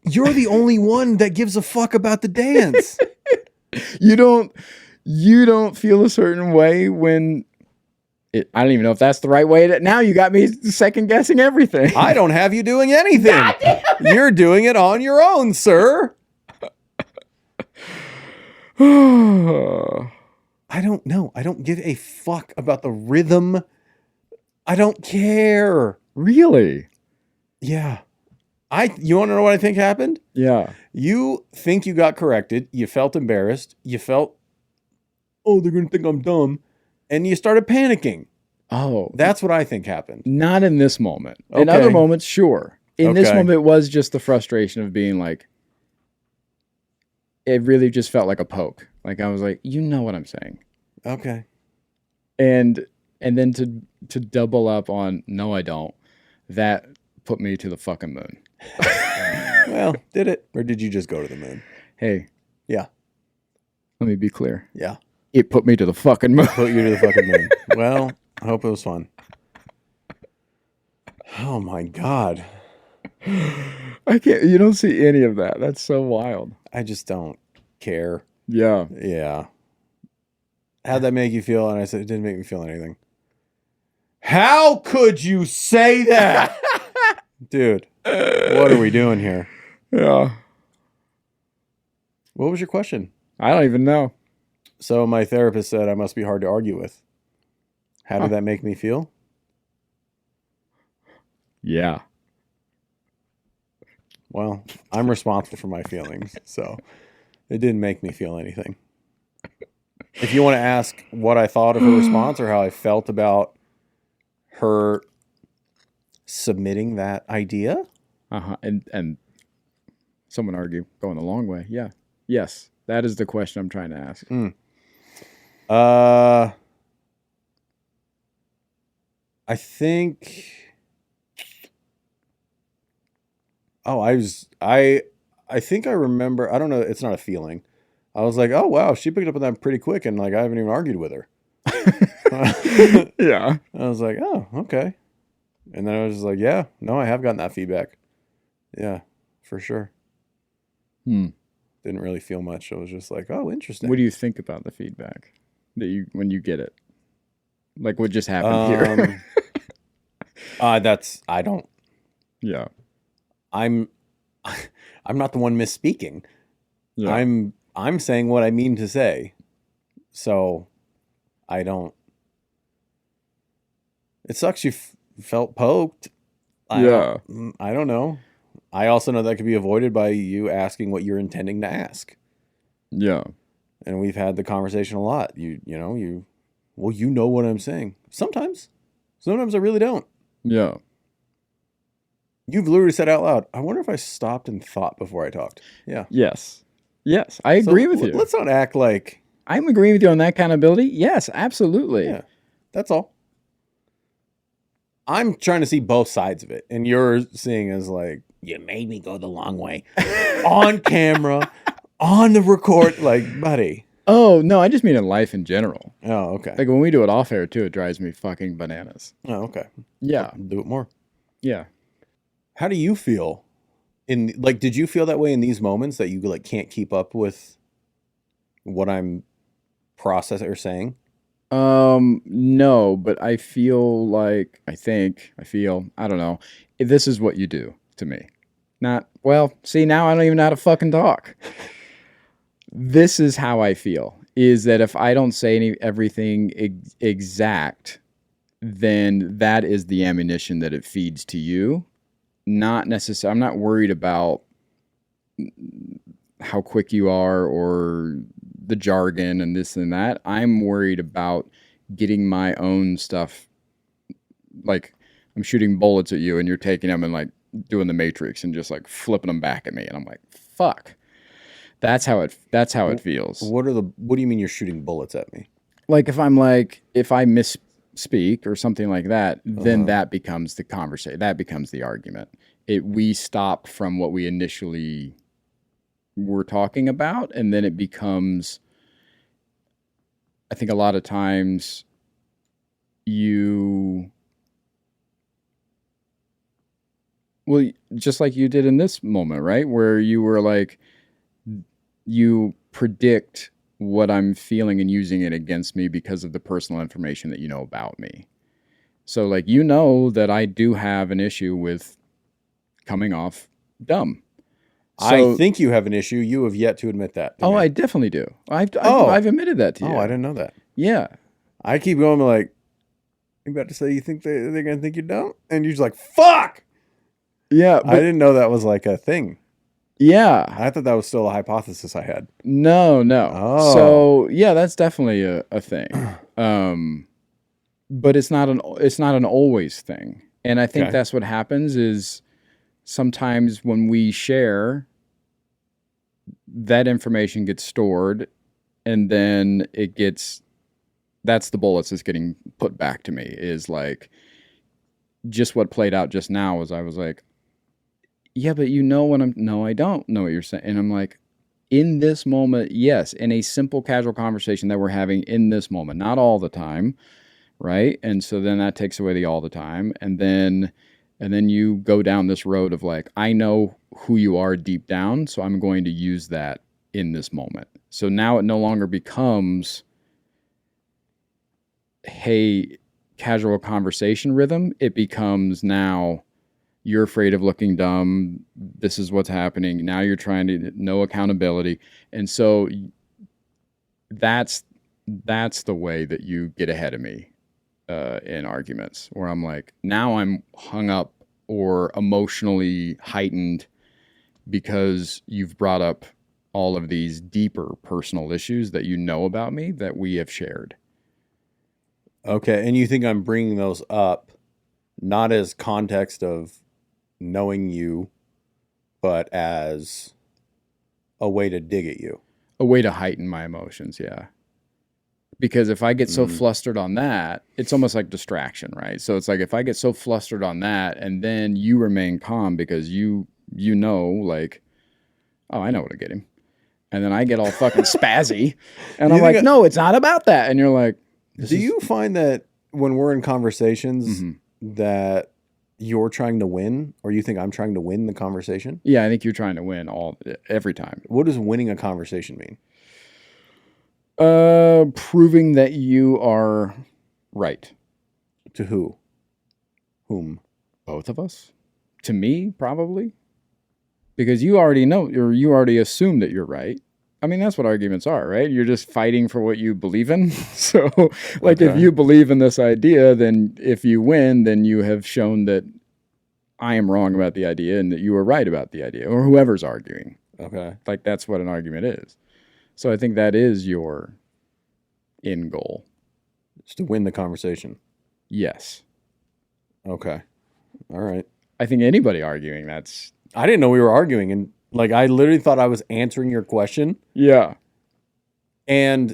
you're the only one that gives a fuck about the dance. You don't feel a certain way when... I don't even know if that's the right way. Now you got me second guessing everything. I don't have you doing anything. You're doing it on your own, sir. I don't know. I don't give a fuck about the rhythm. I don't care. Really? Yeah. You want to know what I think happened? Yeah. You think you got corrected. You felt embarrassed. You felt, oh, they're going to think I'm dumb. And you started panicking. Oh. That's what I think happened. Not in this moment. Okay. In other moments, sure. In this moment, it was just the frustration of being like, it really just felt like a poke. Like I was like, you know what I'm saying. Okay. And then to double up on, no, I don't. That put me to the fucking moon. Well, did it? Or did you just go to the moon? Hey. Yeah. Let me be clear. Yeah. It put me to the fucking moon. Put you to the fucking moon. Well, I hope it was fun. Oh my God. I can't, you don't see any of that. That's so wild. I just don't care. Yeah. Yeah. How'd that make you feel? And I said, it didn't make me feel anything. How could you say that? Dude, what are we doing here? Yeah. What was your question? I don't even know. So my therapist said I must be hard to argue with. How did that make me feel? Yeah. Well, I'm responsible for my feelings, so it didn't make me feel anything. If you want to ask what I thought of her response or how I felt about her submitting that idea. And someone argue going the long way. Yeah. Yes. That is the question I'm trying to ask. I think. Oh, I think I remember. I don't know. It's not a feeling. I was like, oh wow, she picked up on that pretty quick, and like I haven't even argued with her. Yeah. I was like, oh, okay. And then I was just like, yeah, no, I have gotten that feedback. Yeah, for sure. Didn't really feel much. I was just like, oh, interesting. What do you think about the feedback when you get it? Like what just happened here? I don't. Yeah. I'm not the one misspeaking. Yeah. I'm saying what I mean to say. So I don't. It sucks you felt poked. I don't know. I also know that could be avoided by you asking what you're intending to ask. Yeah. And we've had the conversation a lot. You know what I'm saying. Sometimes I really don't. Yeah. You've literally said out loud, I wonder if I stopped and thought before I talked. Yeah. Yes. Yes. I agree with you. Let's not act like... I'm agreeing with you on that accountability. Yes, absolutely. Yeah. That's all. I'm trying to see both sides of it. And you're seeing as like, you made me go the long way. On camera, on the record. Like, buddy. Oh, no, I just mean in life in general. Oh, okay. Like when we do it off air too, it drives me fucking bananas. Oh, okay. Yeah. I'll do it more. Yeah. How do you feel? Did you feel that way in these moments that you like can't keep up with what I'm processing or saying? No, but I feel like, I don't know. This is what you do to me. See, now I don't even know how to fucking talk. This is how I feel, is that if I don't say everything exact, then that is the ammunition that it feeds to you. Not necessarily, I'm not worried about how quick you are or the jargon and this and that. I'm worried about getting my own stuff. Like I'm shooting bullets at you and you're taking them and like doing the Matrix and just like flipping them back at me. And I'm like, fuck. That's how it feels. What do you mean you're shooting bullets at me? Like if I misspeak or something like that, then that becomes the conversation. That becomes the argument. We stop from what we initially were talking about, and then it becomes, I think a lot of times just like you did in this moment, right? Where you were like, you predict what I'm feeling and using it against me because of the personal information that you know about me. So like, you know that I do have an issue with coming off dumb. So, I think you have an issue. You have yet to admit that. Oh, I definitely do. I've admitted that to you. Oh, I didn't know that. Yeah. I keep going like, you about to say you think they're going to think you're dumb? And you're just like, fuck! Yeah. I didn't know that was like a thing. Yeah. I thought that was still a hypothesis I had. No. Oh. So, yeah, that's definitely a thing. But it's not an always thing. And I think that's what happens is sometimes when we share, that information gets stored and then that's the bullets that's getting put back to me, is like just what played out just now was I was like, yeah, but no, I don't know what you're saying. And I'm like, in this moment, yes, in a simple casual conversation that we're having in this moment, not all the time. Right. And so then that takes away the all the time. And then you go down this road of like, I know who you are deep down, so I'm going to use that in this moment. So now it no longer becomes, hey, casual conversation rhythm. It becomes now you're afraid of looking dumb. This is what's happening. Now you're trying to no accountability. And so that's the way that you get ahead of me in arguments, where I'm like, now I'm hung up or emotionally heightened because you've brought up all of these deeper personal issues that you know about me that we have shared. Okay, and you think I'm bringing those up not as context of knowing you, but as a way to dig at you. A way to heighten my emotions, yeah. Because if I get so flustered on that, it's almost like distraction, right? So it's like if I get so flustered on that and then you remain calm because you know, like, oh, I know what to get him. And then I get all fucking spazzy and I'm like, no, it's not about that. And you're like, do you find that when we're in conversations that you're trying to win, or you think I'm trying to win the conversation? Yeah, I think you're trying to win every time. What does winning a conversation mean? Proving that you are Right. To who? Whom? Both of us? To me, probably. Because you already know, or you already assume that you're right. I mean, that's what arguments are, right? You're just fighting for what you believe in. So, like, if you believe in this idea, then if you win, then you have shown that I am wrong about the idea and that you were right about the idea, or whoever's arguing. Okay. Like, that's what an argument is. So I think that is your end goal. It's to win the conversation. Yes. Okay. All right. I think anybody arguing, that's... I didn't know we were arguing, and like I literally thought I was answering your question. Yeah. And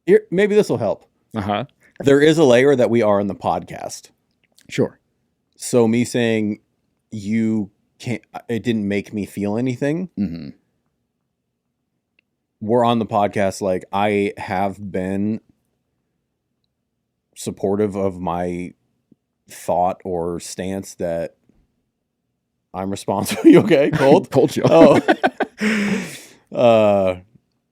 here, maybe this will help. Uh-huh. There is a layer that we are in the podcast. Sure. So me saying you can't, it didn't make me feel anything. Mm-hmm. We're on the podcast. Like, I have been supportive of my thought or stance that I'm responsible. You okay? Cold? Cold chill. Oh. That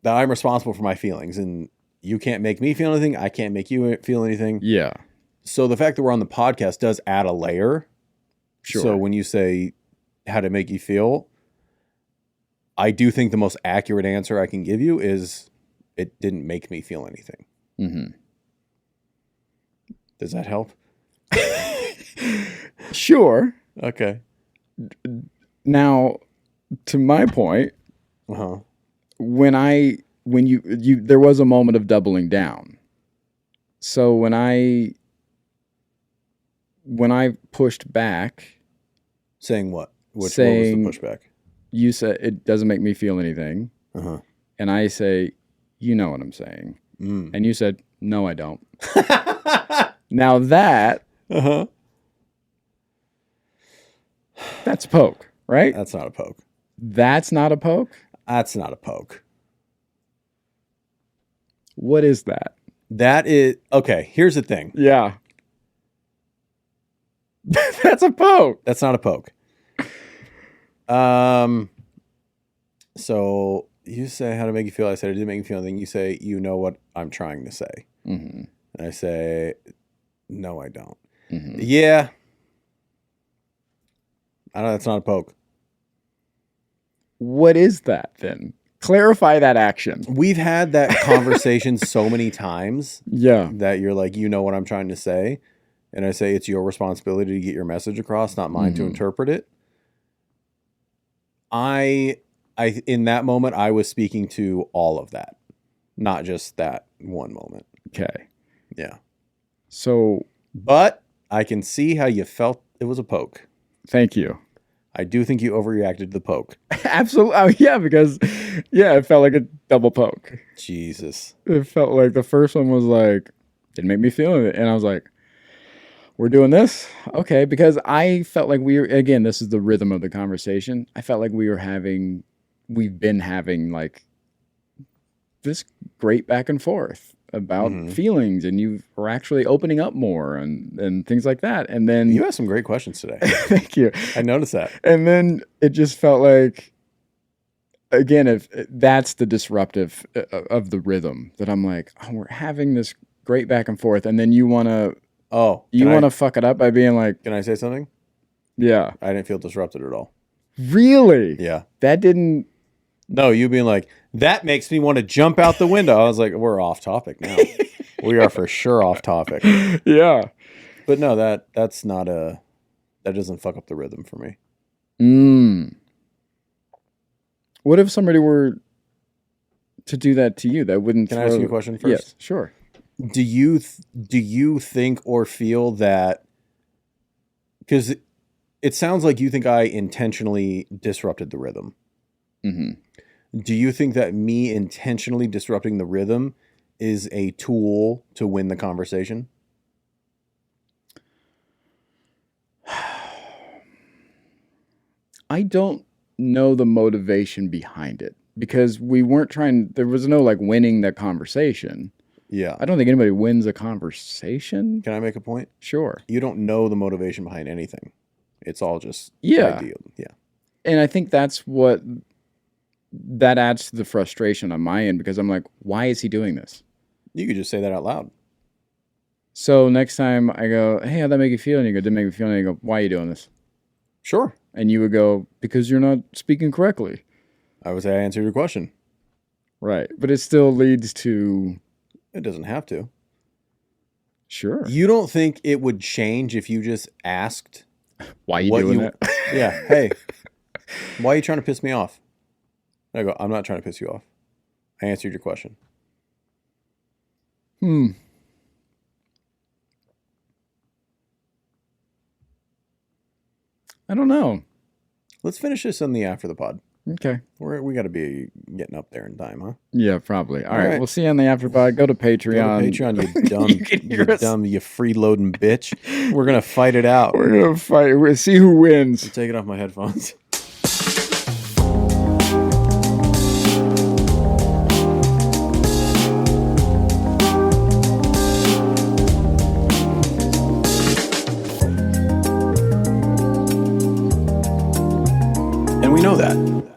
I'm responsible for my feelings, and you can't make me feel anything. I can't make you feel anything. Yeah. So the fact that we're on the podcast does add a layer. Sure. So when you say how to make you feel, I do think the most accurate answer I can give you is it didn't make me feel anything. Mm-hmm. Does that help? Sure. Okay. Now, to my point, Uh-huh. when you there was a moment of doubling down. So when I pushed back, Saying what? What was saying, the pushback? You said it doesn't make me feel anything. Uh-huh. And I say, you know what I'm saying. Mm. And you said, no, I don't. Now that, Uh-huh. that's a poke, right? That's not a poke. That's not a poke? That's not a poke. What is that? That is, okay, here's the thing. Yeah. That's a poke. That's not a poke. So you say how to make you feel. I said it didn't make me feel anything. You say, you know what I'm trying to say. Mm-hmm. And I say, no, I don't. Mm-hmm. Yeah. I know that's not a poke. What is that then? Clarify that action. We've had that conversation so many times. Yeah. That you're like, you know what I'm trying to say. And I say, it's your responsibility to get your message across, not mine to interpret it. I in that moment, I was speaking to all of that, not just that one moment. Okay. Yeah. So, but I can see how you felt it was a poke. Thank you. I do think you overreacted to the poke. Absolutely. Oh, yeah, because, it felt like a double poke. Jesus. It felt like the first one was like, didn't make me feel it. And I was like, we're doing this? Okay. Because I felt like again, this is the rhythm of the conversation. I felt like we've been having like this great back and forth about feelings, and you were actually opening up more and things like that. And then you asked some great questions today. Thank you. I noticed that. And then it just felt like, again, if that's the disruptive of the rhythm, that I'm like, oh, we're having this great back and forth, and then you want to fuck it up by being like, can I say something? Yeah. I didn't feel disrupted at all. Really? Yeah. That didn't. No, you being like, that makes me want to jump out the window. I was like, we're off topic now. We are for sure off topic. Yeah. But no, that's not that doesn't fuck up the rhythm for me. What if somebody were to do that to you? That wouldn't. Can I ask you a question first? Yes, sure. Do you think or feel that, because it sounds like you think I intentionally disrupted the rhythm. Mm-hmm. Do you think that me intentionally disrupting the rhythm is a tool to win the conversation? I don't know the motivation behind it, because we weren't there was no like winning the conversation. Yeah. I don't think anybody wins a conversation. Can I make a point? Sure. You don't know the motivation behind anything. It's all just ideal. Yeah. And I think that's what that adds to the frustration on my end, because I'm like, why is he doing this? You could just say that out loud. So next time I go, hey, how'd that make you feel? And you go, didn't make me feel. And you go, why are you doing this? Sure. And you would go, because you're not speaking correctly. I would say I answered your question. Right. But it still leads to... It doesn't have to. Sure. You don't think it would change if you just asked... Why are you doing that? Yeah. Hey, why are you trying to piss me off? I go, I'm not trying to piss you off. I answered your question. I don't know. Let's finish this on the after the pod. Okay. We got to be getting up there in time, huh? Yeah, probably. All right. We'll see you on the afterpod. Go to Patreon. Go to Patreon, you dumb, you freeloading bitch. We're going to fight it out. We're going to fight. We'll see who wins. I'm taking off my headphones. And we know that.